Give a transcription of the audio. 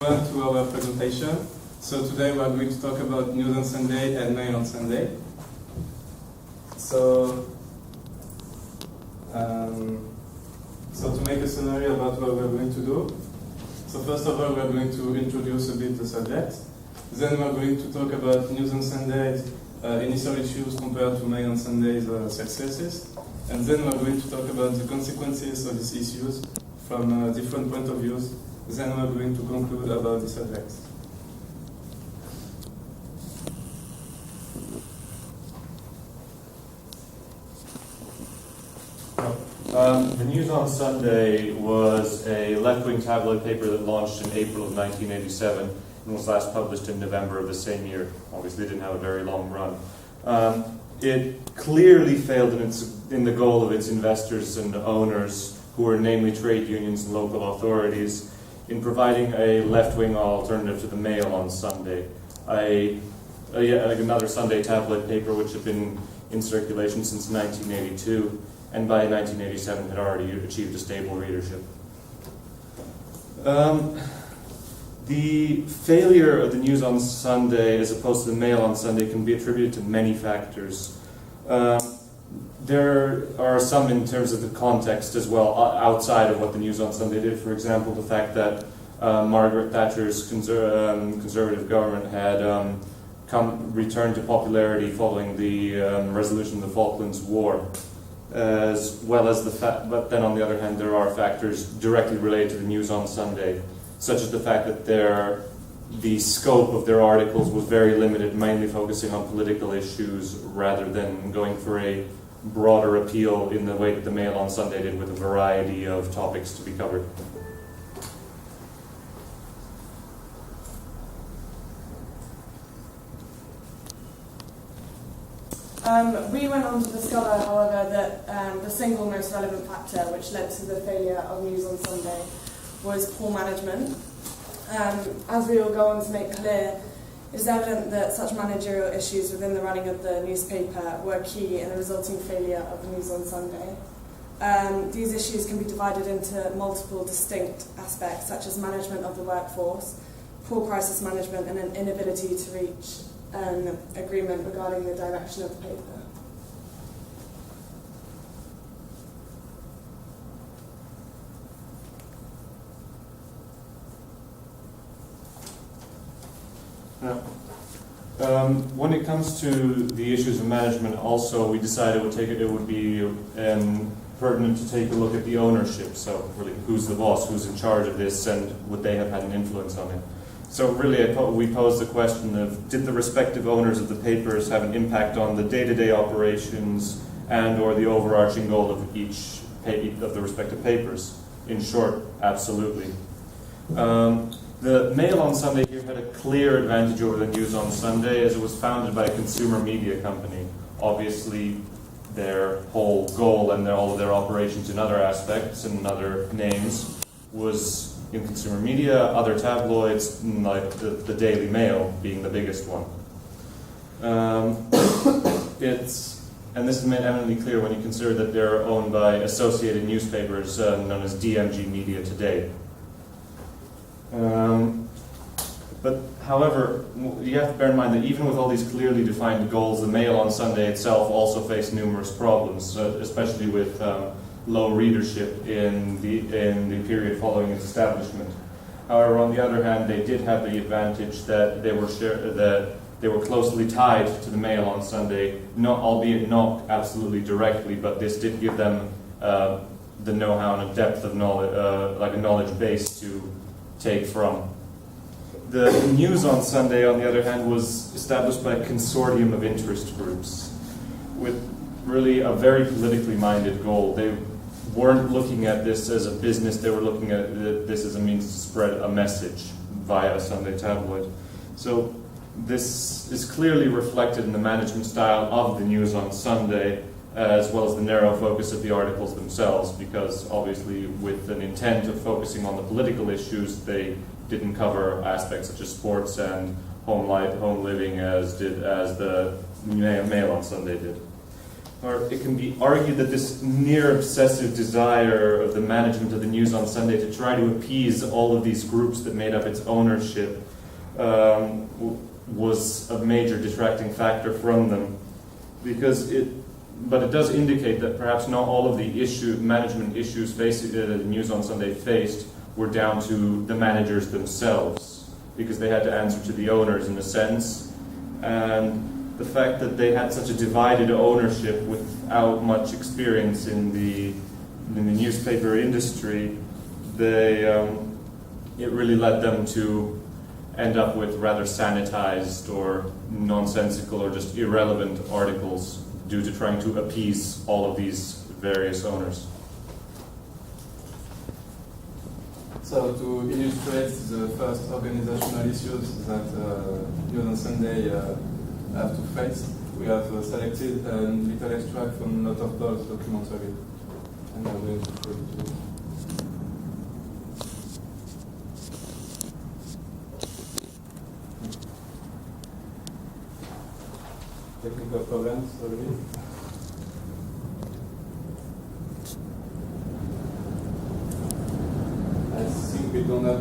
Welcome to our presentation. So today we are going to talk about News on Sunday and Mail on Sunday. So to make a summary about what we're going to do. So first of all, we're going to introduce a bit the subject. Then we're going to talk about News on Sundays, initial issues compared to Mail on Sundays successes. And then we're going to talk about the consequences of these issues from different point of views. Then we're going to conclude about the subject. The News on Sunday was a left-wing tabloid paper that launched in April of 1987 and was last published in November of the same year. Obviously, it didn't have a very long run. It clearly failed in the goal of its investors and owners, who were namely trade unions and local authorities, in providing a left-wing alternative to the Mail on Sunday, another Sunday tabloid paper which had been in circulation since 1982, and by 1987 had already achieved a stable readership. The failure of the News on Sunday as opposed to the Mail on Sunday can be attributed to many factors. There are some in terms of the context as well, outside of what the News on Sunday did. For example, the fact that Margaret Thatcher's conservative government had returned to popularity following the resolution of the Falklands War, as well as the fact. But then, on the other hand, there are factors directly related to the News on Sunday, such as the fact that the scope of their articles was very limited, mainly focusing on political issues rather than going for a broader appeal in the way that the Mail on Sunday did, with a variety of topics to be covered. We went on to discover, however, that the single most relevant factor which led to the failure of News on Sunday was poor management. As we will go on to make clear, it is evident that such managerial issues within the running of the newspaper were key in the resulting failure of News on Sunday. These issues can be divided into multiple distinct aspects, such as management of the workforce, poor crisis management, and an inability to reach an agreement regarding the direction of the paper. When it comes to the issues of management, also we decided it would be pertinent to take a look at the ownership. So really, who's the boss, who's in charge of this, and would they have had an influence on it? So really, we posed the question of, did the respective owners of the papers have an impact on the day-to-day operations and or the overarching goal of each of the respective papers? In short, absolutely. The Mail on Sunday here had a clear advantage over the News on Sunday, as it was founded by a consumer media company. Obviously, their whole goal and all of their operations in other aspects and other names was in consumer media, other tabloids, like the Daily Mail being the biggest one. And this is made eminently clear when you consider that they're owned by associated newspapers known as DMG Media today. But however, you have to bear in mind that even with all these clearly defined goals, the Mail on Sunday itself also faced numerous problems, especially with low readership in the period following its establishment. However, on the other hand, they did have the advantage that they were closely tied to the Mail on Sunday, albeit not absolutely directly, but this did give them the know-how and a depth of knowledge, like a knowledge base to take from. The News on Sunday, on the other hand, was established by a consortium of interest groups with really a very politically minded goal. They weren't looking at this as a business, they were looking at this as a means to spread a message via a Sunday tabloid. So this is clearly reflected in the management style of the News on Sunday, as well as the narrow focus of the articles themselves, because obviously with an intent of focusing on the political issues, they didn't cover aspects such as sports and home life, home living as the Mail on Sunday did. or it can be argued that this near obsessive desire of the management of the News on Sunday to try to appease all of these groups that made up its ownership was a major detracting factor from them, but it does indicate that perhaps not all of the management issues the News on Sunday faced were down to the managers themselves, because they had to answer to the owners in a sense, and the fact that they had such a divided ownership without much experience in the newspaper industry, it really led them to end up with rather sanitized or nonsensical or just irrelevant articles due to trying to appease all of these various owners. So to illustrate the first organizational issues that News on Sunday have to face, we have selected a little extract from Lot of Balls documentary, and I'm going to show it to you. Technical problems, sorry. I think we don't have